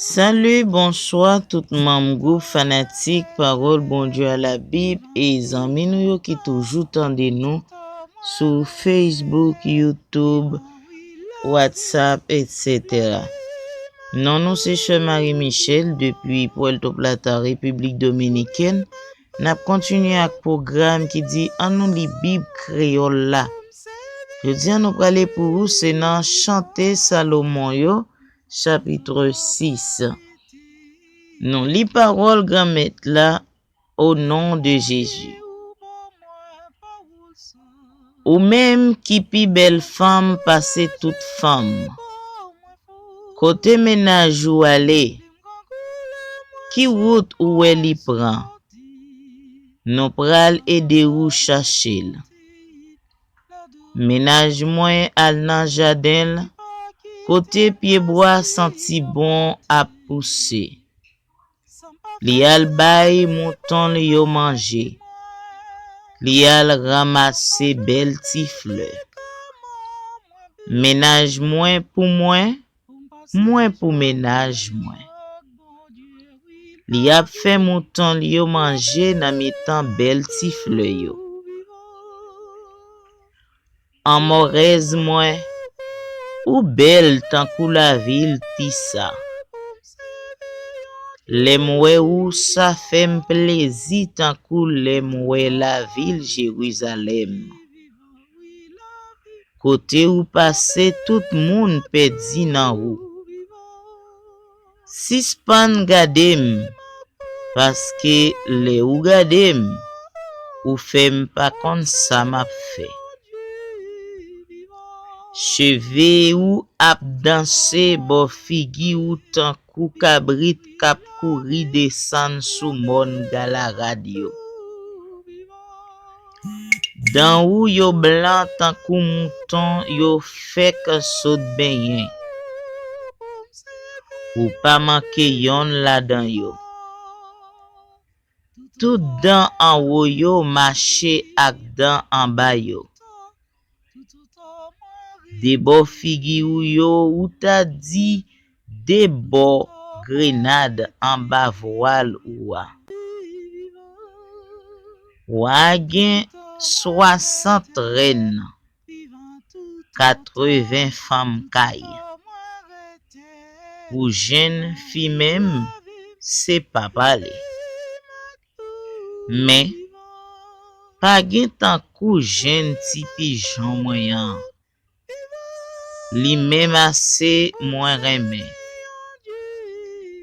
Salut, bonsoir tout membre fanatique parole bon Dieu à la Bible et amis nous qui toujours tendez nous sur Facebook, YouTube, WhatsApp, etc. Non, nous c'est Cher Marie-Michel depuis Puerto Plata, République Dominicaine. N'a continué avec programme qui dit en nous li Bible créole là. Je dis à nous parler pour vous c'est dans Chanter Salomon yo chapitre 6. Non, les paroles grand maître là au nom de Jésus. Ou même qui pi belle femme passe toute femme. Côté ménage ou aller, qui route où elle y prend. Non pral aider ou chercher. Ménage moins al nan jardin, côté pied bois senti bon à pousser. Li al bay mouton li yo manger. Li al ramasse belle ti fleur. Ménage moins pour moins pour ménage moins. Li ap fait mouton li yo manger nan mitan belle ti fleur yo. En mauvaise moins ou belle tant kou la ville tissa. L'emwe ou ça fait plaisir tant kou l'emwe la ville Jérusalem. Côté ou passe tout moun pedi nan ou. Si span gadem parce que le ou gadem ou fem pas kon sa m'a fait. Cheve ou ap danser bo figi ou tan kou kabrit kap kouri desan sou mon gala radio. Dan ou yo blanc tan kou mouton yo fek sot benyen. Ou pa manke yon la dan yo. Tout dan an wo yo mache ak dan an ba yo. De bo figi ou yo ou ta di de bo grenade en bas voile ouwa. Wagen 60 reines, 80 femmes caille. Ou jeune fille même, c'est pas parler. Mais, pas gen tan kou jeune ti pigeon moyen. Li même assez moins remè.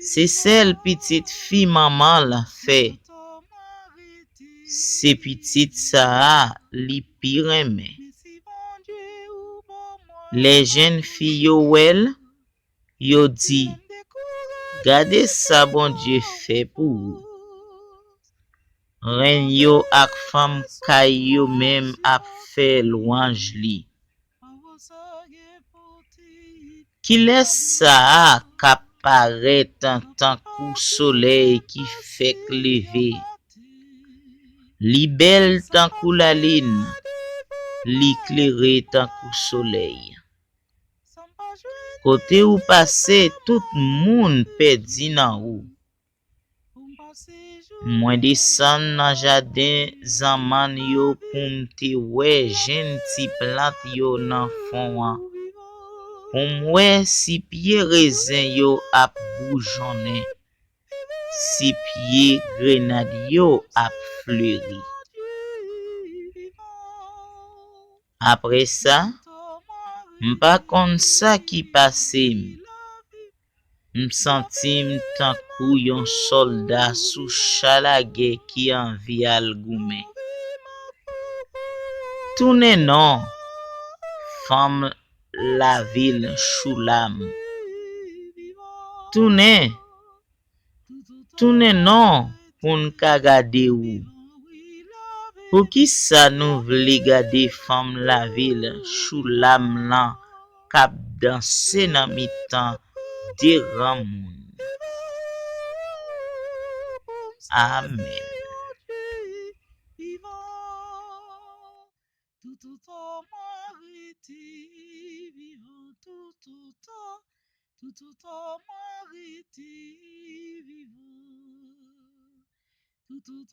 C'est celle petite fille maman la fait. C'est petite ça li pi remè. Les jeunes filles yo dit, gardez ça bon Dieu fait pour vous. Ren yo ak femme kay yo même ap fait louange li. Qui laisse ça k'ap paraît tant kou soleil qui fait lever. Li belle tant kou la lune, li clairé tant kou soleil. Côté ou passe tout moun pedi nan ou. Moi descend nan jardin zaman yo pou m'te wè jen ti plante yo nan fond an. Pou m'wè si pied raisin yo ap boujonné. Si pied grenade yo ap fleuri. Après ça, m'pa kon sa qui passe. M'sentim tan kou yon soldat sous chalage qui envie al goumen. Tourne non, femme la ville Choulam. Tourne non, pou n'ka gade ou. Pour qui ça nous vle gade femme la ville Choulam lan kap danse nan mitan de ramoun. Amen. Tout arrêter vivre. Tout au